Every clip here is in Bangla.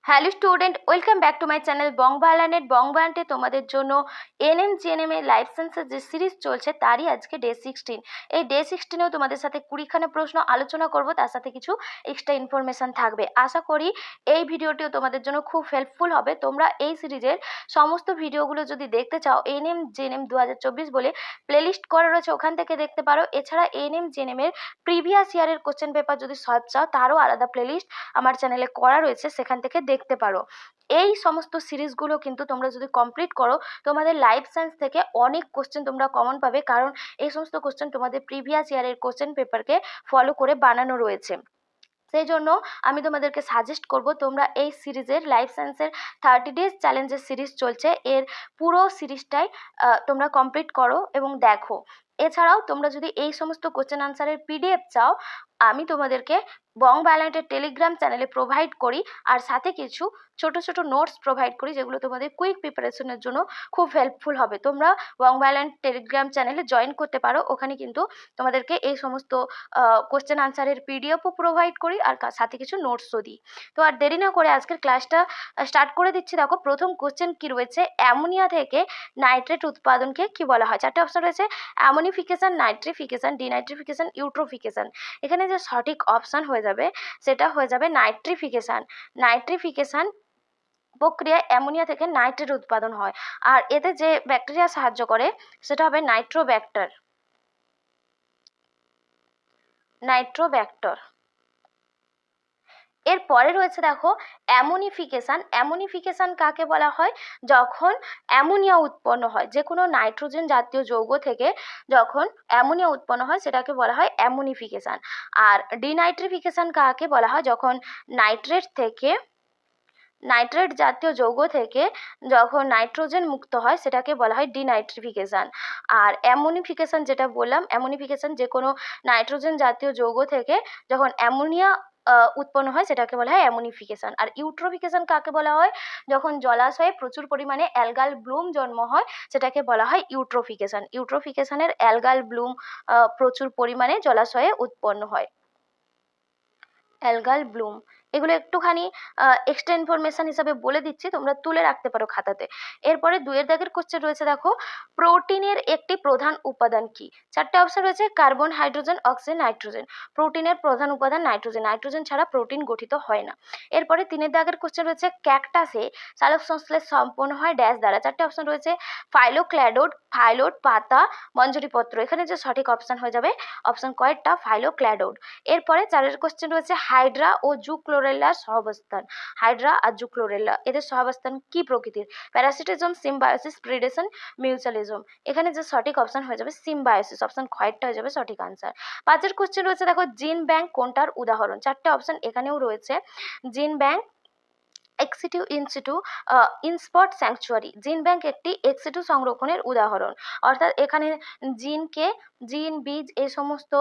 Hello student, welcome back to my channel বংবালানেট। বংবালানেটে তোমাদের জন্য এনএম জিএনএম এর লাইফ সায়েন্সের যে সিরিজ চলছে তারই আজকে ডে 16। এই ডে 16এও তোমাদের সাথে 20খানা প্রশ্ন আলোচনা করব, তার সাথে কিছু এক্সট্রা ইনফরমেশন থাকবে। আশা করি এই ভিডিওটিও তোমাদের জন্য খুব হেল্পফুল হবে। তোমরা এই সিরিজের সমস্ত ভিডিওগুলো যদি দেখতে চাও, এনএম জিএনএম 2024 বলে প্লেলিস্ট করা রয়েছে, ওখান থেকে দেখতে পারো। এছাড়া এনএম জিএনএম এর প্রিভিয়াস ইয়ারের কোশ্চেন পেপার যদি সলভ চাও, তারও আলাদা প্লেলিস্ট আমার চ্যানেলে করা রয়েছে, সেখান থেকে দেখতে পারো। এই সমস্ত সিরিজগুলো কিন্তু তোমরা যদি কমপ্লিট করো, তোমাদের লাইফ সায়েন্স থেকে অনেক কোশ্চেন তোমরা কমন পাবে, কারণ এই সমস্ত কোশ্চেন তোমাদের প্রিভিয়াস ইয়ারের কোশ্চেন পেপারকে ফলো করে বানানো রয়েছে। সেই জন্য আমি তোমাদেরকে সাজেস্ট করব তোমরা এই সিরিজের লাইফ সায়েন্সের 30 ডেজ চ্যালেঞ্জের সিরিজ চলছে, এর পুরো সিরিজটাই তোমরা কমপ্লিট করো এবং দেখো। এছাড়াও তোমরা যদি এই সমস্ত কোশ্চেন আনসারের পিডিএফ চাও, আমি তোমাদেরকে বংবালানেটের টেলিগ্রাম চ্যানেলে প্রোভাইড করি, আর সাথে কিছু ছোট ছোট নোটস প্রোভাইড করি, যেগুলো তোমাদের কুইক প্রিপারেশনের জন্য খুব হেল্পফুল হবে। তোমরা বংবালানেট টেলিগ্রাম চ্যানেলে জয়েন করতে পারো, ওখানে কিন্তু তোমাদেরকে এই সমস্ত কোশ্চেন আনসারের পিডিএফও প্রোভাইড করি, আর সাথে কিছু নোটসও দিই। তো আর দেরি না করে আজকের ক্লাসটা স্টার্ট করে দিচ্ছি। দেখো, প্রথম কোশ্চেন কি রয়েছে, অ্যামোনিয়া থেকে নাইট্রেট উৎপাদনকে কি বলা হয়? চারটে অপশন রয়েছে, অ্যামোনিফিকেশন, নাইট্রিফিকেশন, ডিনাইট্রিফিকেশন, ইউট্রোফিকেশন। এখানে যে সঠিক অপশন হয়ে যাবে সেটা হয়ে যাবে নাইট্রিফিকেশন। নাইট্রিফিকেশন প্রক্রিয়ায় অ্যামোনিয়া থেকে নাইট্রেট উৎপাদন হয়, আর এতে যে ব্যাকটেরিয়া সাহায্য করে সেটা হবে নাইট্রোব্যাক্টর। নাইট্রোব্যাক্টর। এর পরে রয়েছে দেখো অ্যামোনিফিকেশন। অ্যামোনিফিকেশন কাকে বলা হয়? যখন অ্যামোনিয়া উৎপন্ন হয়, যে কোনো নাইট্রোজেন জাতীয় যৌগ থেকে যখন অ্যামোনিয়া উৎপন্ন হয় সেটাকে বলা হয় অ্যামোনিফিকেশন। আর ডিনাইট্রিফিকেশন কাকে বলা হয়? যখন নাইট্রেট জাতীয় যৌগ থেকে যখন নাইট্রোজেন মুক্ত হয় সেটাকে বলা হয় ডিনাইট্রিফিকেশন। আর অ্যামোনিফিকেশন যেটা বললাম, অ্যামোনিফিকেশন যে কোনো নাইট্রোজেন জাতীয় যৌগ থেকে যখন অ্যামোনিয়া উৎপন্ন হয় সেটাকে বলা হয় অ্যামোনিফিকেশন। আর ইউট্রোফিকেশন কাকে বলা হয়? যখন জলাশয়ে প্রচুর পরিমাণে অ্যালগাল ব্লুম জন্ম হয় সেটাকে বলা হয় ইউট্রোফিকেশন। ইউট্রোফিকেশনের অ্যালগাল ব্লুম প্রচুর পরিমাণে জলাশয়ে উৎপন্ন হয়। অ্যালগাল ব্লুম, এগুলো একটুখানি এক্সট্রা ইনফরমেশন হিসাবে বলে দিচ্ছি, তোমরা তুলে রাখতে পারো খাতাতে। এরপরে 2 দাগের কোশ্চেন রয়েছে, দেখো প্রোটিনের একটি প্রধান উপাদান কি? চারটে অপশন রয়েছে, কার্বন, হাইড্রোজেন, অক্সিজেন, নাইট্রোজেন। প্রোটিনের প্রধান উপাদান নাইট্রোজেন। নাইট্রোজেন ছাড়া প্রোটিন গঠিত হয় না। এরপরে 3 দাগের কোশ্চেন রয়েছে, ক্যাকটাসে সালোক সংশ্লেষ সম্পন্ন হয় ড্যাশ দ্বারা। চারটে অপশন রয়েছে, ফাইলোক্ল্যাডোড, ফাইলোড, পাতা, মঞ্জরিপত্র। এখানে যে সঠিক অপশন হয়ে যাবে অপশন কয়েকটা, ফাইলোক্ল্যাডোড। এরপরে 4 কোশ্চেন রয়েছে, হাইড্রা ও জুক্লোরেল্লার সহাবস্থান। হাইড্রা আর জুক্লোরেল্লা এদের সহাবস্থান কি প্রকৃতির? প্যারাসিটিজম, সিম্বায়োসিস, প্রিডেশন, মিউচুয়ালিজম। এখানে যে সঠিক অপশন হয়ে যাবে সিম্বায়োসিস। অপশন খয়েরটা হয়ে যাবে সঠিক আনসার। 5 কোশ্চেন রয়েছে, দেখো জিন ব্যাংক কোনটার উদাহরণ? চারটে অপশন এখানেও রয়েছে, জিন ব্যাংক, এক্সিটিউ ইনসিটু, ইনস্পট স্যাংচুয়ারি। জিন ব্যাংক একটি এক্সিটিউ সংরক্ষণের উদাহরণ, অর্থাৎ এখানে জিন, বীজ এই সমস্ত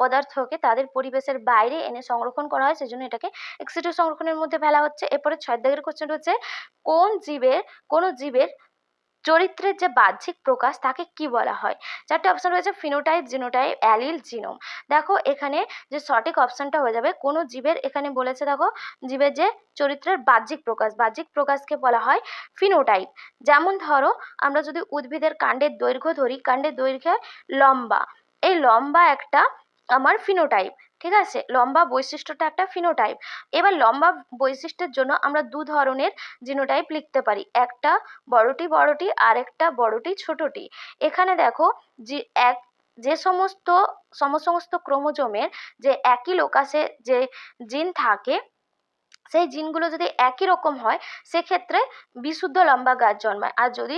পদার্থকে তাদের পরিবেশের বাইরে এনে সংরক্ষণ করা হয়, সেজন্য এটাকে এক্সিটিউ সংরক্ষণের মধ্যে ফেলা হচ্ছে। এরপরে 6 দাগের কোশ্চেন রয়েছে, কোন জীবের চরিত্রের যে বাহ্যিক প্রকাশ তাকে কি বলা হয়? চারটে অপশন রয়েছে, ফিনোটাইপ, জিনোটাইপ, অ্যালিল, জিনোম। দেখো এখানে যে সঠিক অপশনটা হয়ে যাবে কোন জীবের, এখানে বলেছে দেখো জীবের যে চরিত্রের বাহ্যিক প্রকাশকে বলা হয় ফিনোটাইপ। যেমন ধরো আমরা যদি উদ্ভিদের কাণ্ডের দৈর্ঘ্য ধরি, কাণ্ডের দৈর্ঘ্য লম্বা, এই লম্বা একটা আমার ফিনোটাইপ। ঠিক আছে, লম্বা বৈশিষ্ট্যটা একটা ফিনোটাইপ। এবার লম্বা বৈশিষ্ট্যের জন্য আমরা 2 ধরনের জিনোটাইপ লিখতে পারি, একটা বড়টি আর একটা বড়টি ছোটটি। এখানে দেখো যে সমস্ত ক্রোমোজোমের যে একই লোকাসে যে জিন থাকে, সেই জিনগুলো যদি একই রকম হয় সেক্ষেত্রে বিশুদ্ধ লম্বা গাছ জন্মায়, আর যদি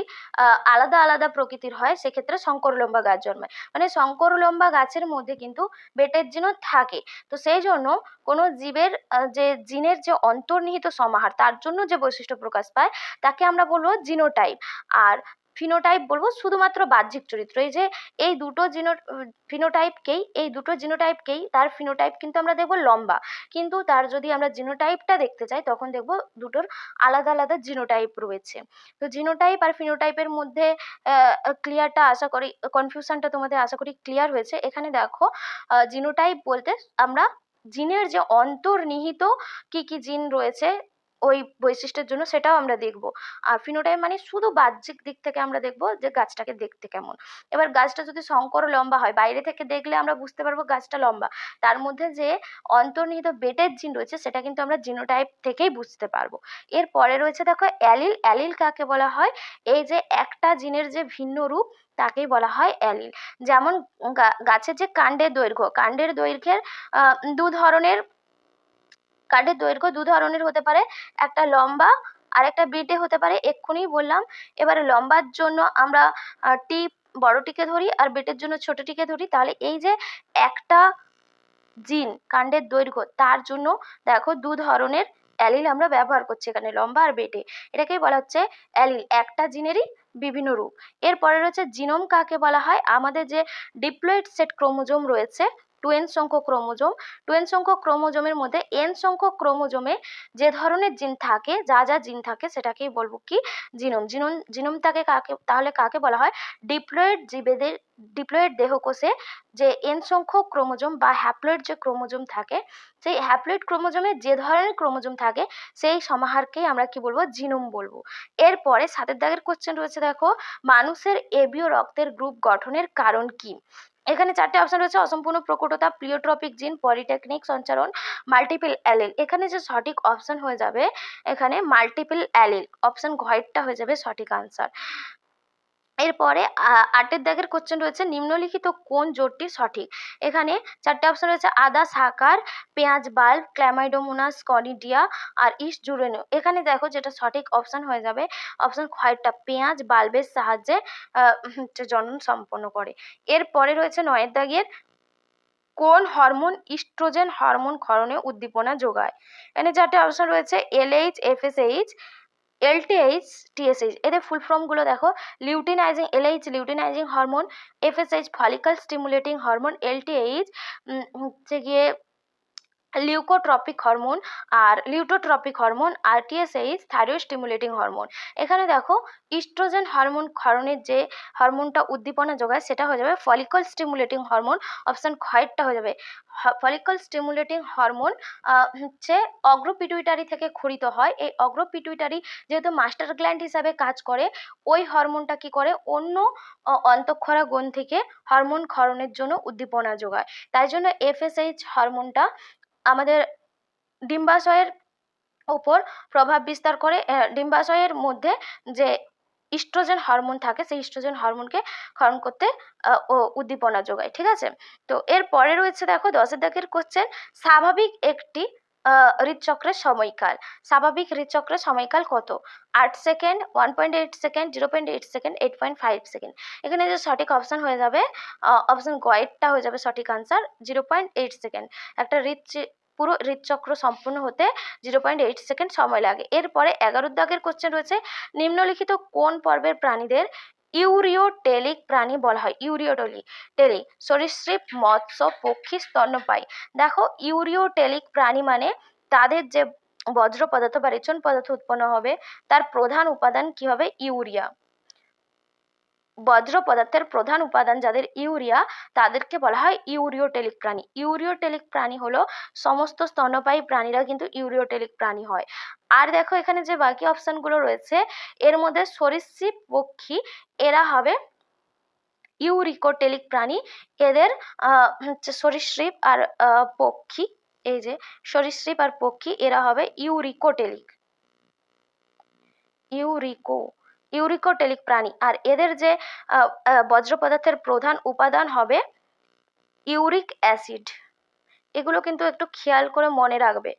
আলাদা আলাদা প্রকৃতির হয় সেক্ষেত্রে শঙ্কর লম্বা গাছ জন্মায়। মানে শঙ্কর লম্বা গাছের মধ্যে কিন্তু বেটের জিনও থাকে। তো সেই জন্য কোনো জীবের যে জিনের যে অন্তর্নিহিত সমাহার, তার জন্য যে বৈশিষ্ট্য প্রকাশ পায় তাকে আমরা বলবো জিনোটাইপ। আর ফিনোটাইপ বলবো শুধুমাত্র বাহ্যিক চরিত্র। এই যে এই দুটো জিনোটাইপকেই তার ফিনোটাইপ কিন্তু আমরা দেখবো লম্বা, কিন্তু তার যদি আমরা জিনোটাইপটা দেখতে চাই তখন দেখব দুটোর আলাদা আলাদা জিনোটাইপ রয়েছে। তো জিনোটাইপ আর ফিনোটাইপের মধ্যে ক্লিয়ারটা আশা করি, কনফিউশনটা তোমাদের আশা করি ক্লিয়ার হয়েছে। এখানে দেখো জিনোটাইপ বলতে আমরা জিনের যে অন্তর্নিহিত কি কি জিন রয়েছে ওই বৈশিষ্ট্যের জন্য, সেটাও আমরা দেখব। আর ফিনোটাইপ মানে শুধু বাহ্যিক দিক থেকে আমরা দেখব যে গাছটাকে দেখতে কেমন। এবার গাছটা যদি শঙ্কর লম্বা হয়, বাইরে থেকে দেখলে আমরা বুঝতে পারবো গাছটা লম্বা, তার মধ্যে যে অন্তর্নিহিত বেটের জিন রয়েছে সেটা কিন্তু আমরা জিনোটাইপ থেকেই বুঝতে পারবো। এরপরে রয়েছে দেখো অ্যালিল। অ্যালিল কাকে বলা হয়? এই যে একটা জিনের যে ভিন্ন রূপ তাকেই বলা হয় অ্যালিল। যেমন গাছের যে কাণ্ডের দৈর্ঘ্য, দু ধরনের দু ধরনের হতে পারে, একটা লম্বা আর একটা বেটে হতে পারে, এক্ষুনি বললাম। এবারে লম্বার জন্য আমরা টিপ বড়টিকে ধরি আর বেটের জন্য ছোটটিকে ধরি, তাহলে এই যে একটা জিন কাণ্ডের দৈর্ঘ্য, তার জন্য দেখো দু ধরনের অ্যালিল আমরা ব্যবহার করছি এখানে, লম্বা আর বেটে। এটাকেই বলা হচ্ছে অ্যালিল, একটা জিনেরই বিভিন্ন রূপ। এরপরে রয়েছে জিনোম। কাকে বলা হয়? আমাদের যে ডিপ্লয়েড সেট ক্রোমোজোম রয়েছে, 2n সংখ্যক ক্রোমোজোম, 2n সংখ্যক ক্রোমোজোমের মধ্যে n সংখ্যক ক্রোমোজোমে যে ধরনের জিন থাকে, যা যা জিন থাকে সেটাকেই বলবো কি? জিনোম। জিনোমটাকে তাহলে কাকে বলা হয়? ডিপ্লয়েড দেহকোষে যে n সংখ্যক ক্রোমোজোম বা হ্যাপ্লয়েড যে ক্রোমোজোম থাকে, সেই হ্যাপ্লয়েড ক্রোমোজোমে যে ধরনের ক্রোমোজোম থাকে সেই সমাহারকেই আমরা কি বলবো? জিনোম বলবো। এরপরে 7 দাগের কোশ্চেন রয়েছে দেখো, মানুষের এবীয় রক্তের গ্রুপ গঠনের কারণ কি? এখানে 4টে অপশন রয়েছে: অসম্পূর্ণ প্রকটতা, প্লিওট্রপিক জিন, পলিটেকনিক সঞ্চারণ, মাল্টিপল অ্যালিল। এখানে যে সঠিক অপশন হয়ে যাবে এখানে মাল্টিপল অ্যালিল, অপশন ঘয়েরটা হয়ে যাবে সঠিক আনসার। এরপরে 8 দাগের কোশ্চেন রয়েছে, নিম্নলিখিত কোন জোটটি সঠিক? এখানে 4টে অপশন রয়েছে: আদা, সাকার, পেঁয়াজ বাল্ব, ক্ল্যামাইডোমোনাস, কনিডিয়া আর ইস্ট জুরেনিও। এখানে দেখো যেটা সঠিক অপশন হয়ে যাবে অপশন খয়েরটা, পেঁয়াজ বাল্বের সাহায্যে জনন সম্পন্ন করে। এরপরে রয়েছে 9 দাগের, কোন হরমোন ইস্ট্রোজেন হরমোন ক্ষরণে উদ্দীপনা যোগায়? এখানে 4টে অপশন রয়েছে: এলএইচ, এফএসএইচ, এলটিএইচ, টিএসএইচ। এদের ফুল ফর্মগুলো দেখো: luteinising, LH luteinising hormone, FSH follicle stimulating hormone, LTH হচ্ছে গিয়ে লিউকোট্রপিক হরমোন লিউটোট্রপিক হরমোন, আর টিএসএইচ থাইরয়েড স্টিমুলেটিং হরমোন। এখানে দেখো ইস্ট্রোজেন হরমোন ক্ষরণের যে হরমোনটা উদ্দীপনা যোগায় সেটা হয়ে যাবে ফলিকল স্টিমুলেটিং হরমোন, অপশন খয়েরটা হয়ে যাবে। ফলিকল স্টিমুলেটিং হরমোন হচ্ছে অগ্রপিটুইটারি থেকে ক্ষরিত হয়। এই অগ্রপিটুইটারি যেহেতু মাস্টার গ্ল্যান্ড হিসাবে কাজ করে, ওই হরমোনটা কি করে? অন্য অন্তঃক্ষরা গ্রন্থিকে হরমোন ক্ষরণের জন্য উদ্দীপনা যোগায়। তাই জন্য এফএসএইচ হরমোনটা আমাদের ডিম্বাশয়ের উপর প্রভাব বিস্তার করে। ডিম্বাশয়ের মধ্যে যে ইস্ট্রোজেন হরমোন থাকে সেই ইস্ট্রোজেন হরমোনকে ক্ষরণ করতে উদ্দীপনা যোগায়। ঠিক আছে, তো এর পরে রয়েছে দেখো 10 দাগের কোশ্চেন, স্বাভাবিক একটি হৃদচক্রের সময়কাল। স্বাভাবিক হৃদচক্রের সময়কাল কত? 8 সেকেন্ড, 1.8 সেকেন্ড, 0.8 সেকেন্ড, 8.5 সেকেন্ড। এখানে যে সঠিক অপশন হয়ে যাবে অপশন গয়েরটা হয়ে যাবে সঠিক আনসার, 0.8 সেকেন্ড। একটা পুরো হৃদচক্র সম্পূর্ণ হতে 0.8 সেকেন্ড সময় লাগে। এরপরে 11 দাগের কোশ্চেন রয়েছে, নিম্নলিখিত কোন পর্বের প্রাণীদের ইউরিওটেলিক প্রাণী বলা হয়? টেলিক সরীসৃপ, মৎস্য, পক্ষী, স্তন্যপায়ী। দেখো ইউরিওটেলিক প্রাণী মানে তাদের যে বজ্র পদার্থ বা রেচন পদার্থ উৎপন্ন হবে তার প্রধান উপাদান কি হবে? ইউরিয়া। বজ্র পদার্থের প্রধান উপাদান যাদের ইউরিয়া, তাদেরকে বলা হয় ইউরিওটেলিক প্রাণী। ইউরিওটেলিক প্রাণী হলো সমস্ত স্তন্যপায়ী প্রাণীরা কিন্তু ইউরিওটেলিক প্রাণী হয়। আর দেখো এখানে যে বাকি অপশনগুলো রয়েছে এর মধ্যে সরীসৃপ, পক্ষী এরা হবে ইউরিকোটেলিক প্রাণী। এদের হচ্ছে সরীসৃপ আর পক্ষী, এই যে সরীসৃপ আর পক্ষী এরা হবে ইউরিকোটেলিক প্রাণী। আর এদের যে বজ্র পদার্থের প্রধান উপাদান হবে ইউরিক অ্যাসিড। এগুলো কিন্তু একটু খেয়াল করে মনে রাখবে,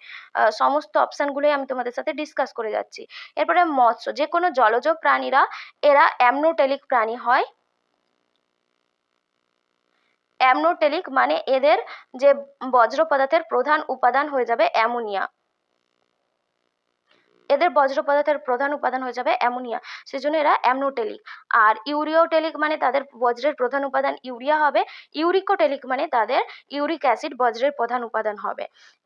সমস্ত অপশনগুলোই আমি তোমাদের সাথে ডিসকাস করে যাচ্ছি। এরপরে মৎস্য, যে কোনো জলজ প্রাণীরা এরা অ্যামনোটেলিক প্রাণী হয়। অ্যামনোটেলিক মানে এদের যে বজ্র পদার্থের প্রধান উপাদান হয়ে যাবে অ্যামোনিয়া। এদের বজ্র পদার্থের প্রধান উপাদান হয়ে যাবে অ্যামোনিয়া, সেজন্য এরা অ্যামনোটেলিক। আর ইউরিওটেলিক মানে তাদের বজ্রের প্রধান উপাদান ইউরিয়া হবে। ইউরিকোটেলিক মানে তাদের ইউরিক অ্যাসিড বজ্রের প্রধান উপাদান হবে।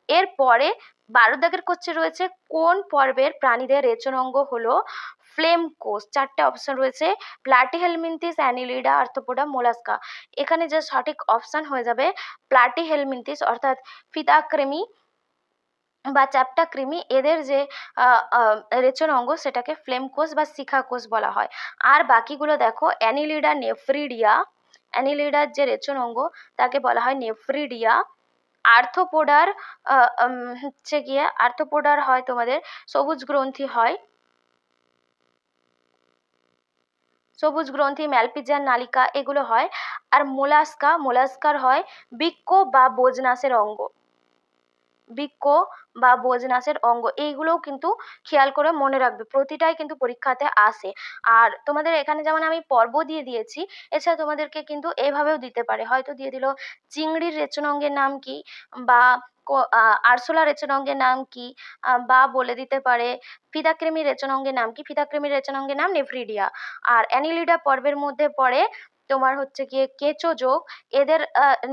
এরপরে 12 দাগের কোশ্চেন রয়েছে, কোন পর্বের প্রাণীদের রেচন অঙ্গ হলো ফ্লেম কোষ? 4টে অপশন রয়েছে: প্লাটিহেলমিনথিস, অ্যানিলিডা, আর্থ্রোপোডা, মোলাস্কা। এখানে যে সঠিক অপশন হয়ে যাবে প্লাটিহেলমিনথিস অর্থাৎ ফিতাকৃমি বা চ্যাপ্টা কৃমি, এদের যে রেচন অঙ্গ সেটাকে ফ্লেম কোষ বা শিখা কোষ বলা হয়। আর বাকিগুলো দেখো, অ্যানিলিডা নেফ্রিডিয়া, অ্যানিলিডার যে রেচন অঙ্গ তাকে বলা হয় নেফ্রিডিয়া। আর্থ্রোপোডার হচ্ছে গিয়ে আর্থ্রোপোডার হয় তোমাদের সবুজ গ্রন্থি হয়, সবুজ গ্রন্থি, ম্যালপিজিয়ান নালিকা এগুলো হয়। আর মোলাস্কার হয় বৃক্ক বা বোজনাসের অঙ্গ, বৃক্ক বা বোজনাসের অঙ্গ। এইগুলোও কিন্তু খেয়াল করে মনে রাখবে, প্রতিটাই কিন্তু পরীক্ষাতে আসে। আর তোমাদের এখানে যেমন আমি পর্ব দিয়ে দিয়েছি, এছাড়া তোমাদেরকে কিন্তু এভাবেও দিতে পারে, হয়তো দিয়ে দিল চিংড়ির রেচন অঙ্গের নাম কি, বা আরশোলা রেচন অঙ্গের নাম কি, বা বলে দিতে পারে ফিতাকৃমি রেচন অঙ্গের নাম কি। ফিতাকৃমি রেচন অঙ্গের নাম নেফ্রিডিয়া। আর অ্যানিলিডা পর্বের মধ্যে পড়ে তোমার হচ্ছে গিয়ে কেঁচো যোগ, এদের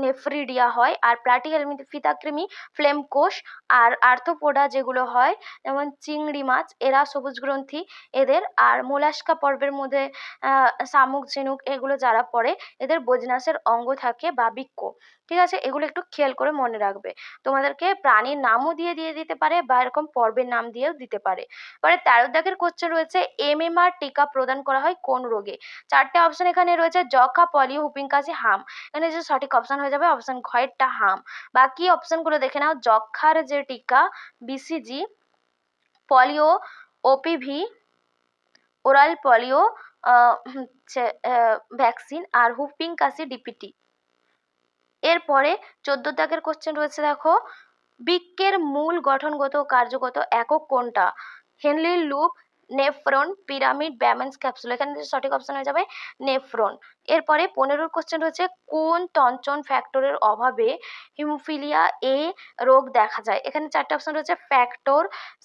নেফ্রিডিয়া হয়। আর প্লাটিহেলমিন্থ ফিতাকৃমি ফ্লেম কোষ। আর আর্থ্রোপোডা যেগুলো হয় যেমন চিংড়ি মাছ, এরা সবুজ গ্রন্থি এদের। আর মোলাস্কা পর্বের মধ্যে শামুক ঝিনুক এগুলো যারা পড়ে এদের বোজনাসের অঙ্গ থাকে বা বৃক্ক। ঠিক আছে, এগুলো একটু খেয়াল করে মনে রাখবে। তোমাদেরকে প্রাণীর নামও দিয়ে দিতে পারে বা এরকম পর্বের নাম দিয়েও দিতে পারে। পরে 13 দাগের কোশ্চেন রয়েছে, এমএমআর টিকা প্রদান করা হয় কোন রোগে? 4টে অপশন এখানে রয়েছে, যক্ষা, পলিও, হুপিং কাশি, হাম। এখানে যে সঠিক অপশন হয়ে যাবে অপশন ঘয়েরটা হাম। বাকি অপশনগুলো দেখে নাও, যক্ষার যে টিকা BCG, polio OPV, oral polio হচ্ছে ভ্যাকসিন, আর হুপিং কাশি ডিপিটি। এরপরে 14 দাগের কোশ্চেন রয়েছে দেখো, বৃক্কের মূল গঠনগত ও কার্যগত একক কোনটা? Henle loop, nephron, pyramid, Bowman's capsule. এখানে সঠিক অপশন হয়ে যাবে নেফ্রন। এরপরে 15 কোশ্চেন রয়েছে, কোন তঞ্চন ফ্যাক্টরের অভাবে হিমোফিলিয়া এ রোগ দেখা যায়? এখানে 4টে অপশন রয়েছে, ফ্যাক্টর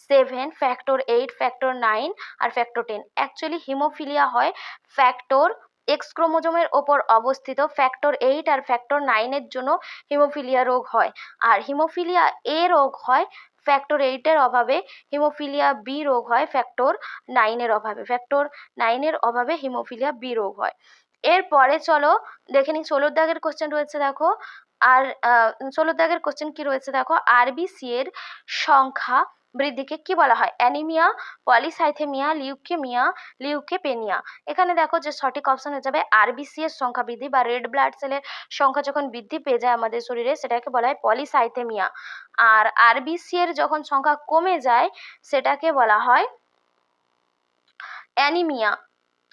7, ফ্যাক্টর 8, ফ্যাক্টর 9 আর ফ্যাক্টর 10। অ্যাকচুয়ালি হিমোফিলিয়া হয় ফ্যাক্টর এক্স ক্রোমোজোমের ওপর অবস্থিত ফ্যাক্টর 8 আর ফ্যাক্টর 9-এর জন্য হিমোফিলিয়া রোগ হয়। আর হিমোফিলিয়া এ রোগ হয় ফ্যাক্টর 8-এর অভাবে, হিমোফিলিয়া বি রোগ হয় ফ্যাক্টর 9-এর অভাবে। ফ্যাক্টর 9-এর অভাবে হিমোফিলিয়া বি রোগ হয়। এরপরে চলো দেখে নিই 16 দাগের কোশ্চেন রয়েছে দেখো। আর 16 দাগের কোশ্চেন কি রয়েছে দেখো, আরবিসি এর সংখ্যা বৃদ্ধিকে কি বলা হয়? Anaemia, polycythaemia, leukaemia, leucopenia. এখানে দেখো যে সঠিক অপশন হয়ে যাবে আরবিসি এর সংখ্যা বৃদ্ধি বা রেড ব্লাড সেলের সংখ্যা যখন বৃদ্ধি পেয়ে যায় আমাদের শরীরে সেটাকে বলা হয় পলিসাইথেমিয়া। আর আরবিসি এর যখন সংখ্যা কমে যায় সেটাকে বলা হয় অ্যানিমিয়া।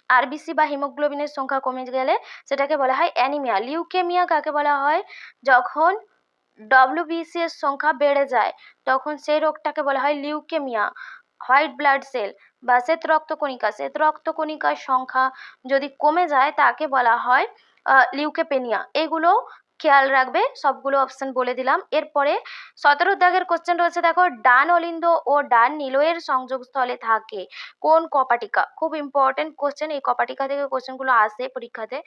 আরবিসি বা হিমোগ্লোবিনের সংখ্যা কমে গেলে সেটাকে বলা হয় অ্যানিমিয়া। লিউকেমিয়া কাকে বলা হয়? যখন ডব্লিউবিসি এর সংখ্যা বেড়ে যায় তখন সেই রোগটাকে বলা হয় লিউকেমিয়া। হোয়াইট ব্লাড সেল বা শ্বেত রক্তকণিকার সংখ্যা যদি কমে যায় তাকে বলা হয় লিউকেপেনিয়া। এগুলো খেয়াল রাখবে, সবগুলো অপশন বলে দিলাম। এরপরে 17 দাগের কোশ্চেন রয়েছে দেখো, ডান অলিন্দ ও ডান নিলয়ের সংযোগস্থলে থাকে কোন কপাটিকা? খুব ইম্পর্টেন্ট কোশ্চেন, এই কপাটিকা থেকে কোশ্চেনগুলো আসে পরীক্ষাতে।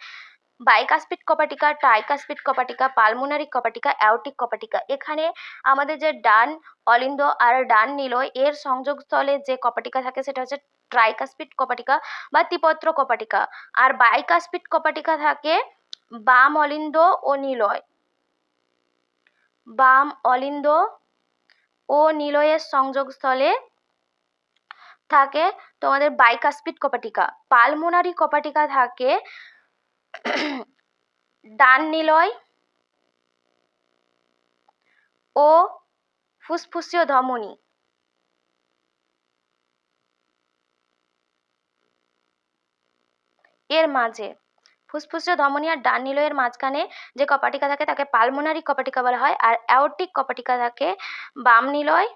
বাইকাসপিড কপাটিকা, ট্রাইকাসপিড কপাটিকা, পালমোনারি কপাটিকা, অ্যাওর্টিক কপাটিকা। এখানে আমাদের যে ডান অলিন্দ আর ডান নিলয় এর সংযোগস্থলে যে কপাটিকা থাকে সেটা হচ্ছে ট্রাইকাসপিড কপাটিকা বা ত্রিপত্র কপাটিকা। আর বাইকাসপিড কপাটিকা থাকে বাম অলিন্দ ও নিলয়, বাম অলিন্দ ও নিলয়ের সংযোগস্থলে থাকে তোমাদের বাইকাসপিড কপাটিকা। পালমোনারি কপাটিকা থাকে ডান নিলয় ও ফুসফুসীয় ধমনী এর মাঝে। ফুসফুসীয় ধমনী আর ডান নিলয়ের মাঝখানে যে কপাটিকা থাকে তাকে পালমোনারি কপাটিকা বলা হয়। আর অ্যাওর্টিক কপাটিকা থাকে বাম নিলয়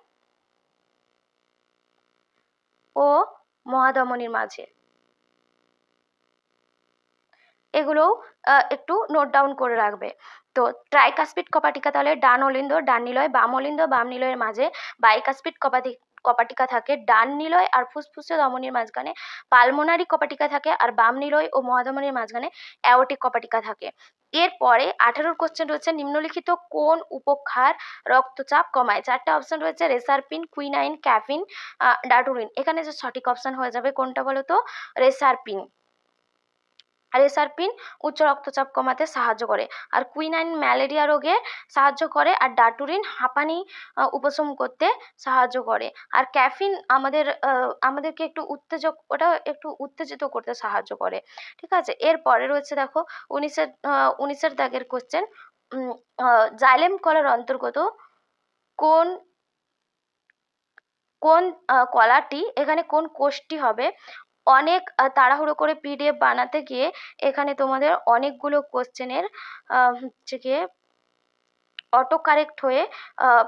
ও মহাধমনীর মাঝে। এগুলোও একটু নোট ডাউন করে রাখবে। তো ট্রাইকাসপিড কপাটিকা তাহলে ডান অলিন্দ ডান নিলয়, বাম অলিন্দ বাম নিলয়ের মাঝে। বাইকাসপিড কপাটিকা থাকে ডান নিলয় আর ফুসফুসীয় ধমনীর মাঝখানে। পালমোনারি কপাটিকা থাকে আর বাম নিলয় ও মহাধমনীর মাঝখানে অ্যাওর্টিক কপাটিকা থাকে। এরপরে 18 কোশ্চেন রয়েছে, নিম্নলিখিত কোন উপক্ষার রক্তচাপ কমায়? 4টে অপশন রয়েছে, রেসারপিন, কুইনাইন, ক্যাফিন, ডাটুরিন। এখানে যে সঠিক অপশন হয়ে যাবে কোনটা বলো তো? রেসারপিন। রেসারপিন উচ্চ রক্তচাপ কমাতে সাহায্য করে, আর কুইনাইন ম্যালেরিয়া রোগে সাহায্য করে, আর ডাটুরিন হাঁপানি উপশম করতে সাহায্য করে, আর ক্যাফিন আমাদেরকে একটু একটু উত্তেজিত করতে সাহায্য করে। ঠিক আছে, এরপরে রয়েছে দেখো 19-এর দাগের কোশ্চেন। জাইলেম কলার অন্তর্গত কোন কোন কলাটি, এখানে কোন কোষটি হবে? অনেক তাড়াহুড়ো করে পিডিএফ বানাতে গিয়ে এখানে তোমাদের অনেকগুলো কোশ্চেনের হচ্ছে গিয়ে অটো কারেক্ট হয়ে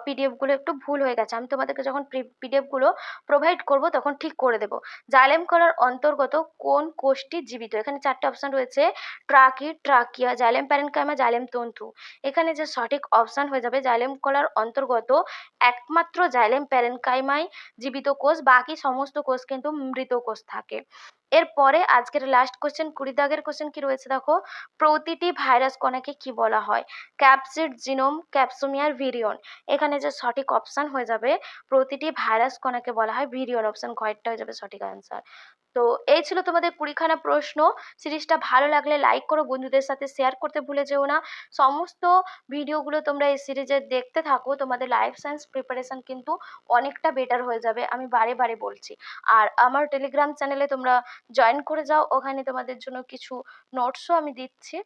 পিডিএফ গুলো একটু ভুল হয়ে গেছে। আমি তোমাদেরকে যখন পিডিএফ গুলো প্রোভাইড করব তখন ঠিক করে দেবো। জাইলেম কলার অন্তর্গত কোন কোষটি জীবিত? এখানে চারটে অপশন রয়েছে, ট্রাকিয়া, জাইলেম প্যারেনকাইমা, জাইলেম তন্তু। এখানে যে সঠিক অপশন হয়ে যাবে জাইলেম কলার অন্তর্গত একমাত্র জাইলেম প্যারেনকাইমাই জীবিত কোষ, বাকি সমস্ত কোষ কিন্তু মৃত কোষ থাকে। এরপরে আজকের লাস্ট কোশ্চেন 20 দাগের কোশ্চেন কি রয়েছে দেখো, প্রতিটি ভাইরাস কণাকে কি বলা হয়? Capsid, genome, capsomere, virion. এখানে যে সঠিক অপশন হয়ে যাবে প্রতিটি ভাইরাস কণাকে বলা হয় ভিরিয়ন, অপশন ঘয়েরটা হয়ে যাবে সঠিক অ্যান্সার। তো এই ছিল তোমাদের 20খানা প্রশ্ন। সিরিজটা ভালো লাগলে লাইক করো, বন্ধুদের সাথে শেয়ার করতে ভুলে যেও না। সমস্ত ভিডিওগুলো তোমরা এই সিরিজে দেখতে থাকো, তোমাদের লাইফ সায়েন্স প্রিপারেশন কিন্তু অনেকটা বেটার হয়ে যাবে, আমি বারে বারে বলছি। আর আমার টেলিগ্রাম চ্যানেলে তোমরা জয়েন করে যাও, ওখানে তোমাদের জন্য কিছু নোটসও আমি দিচ্ছি।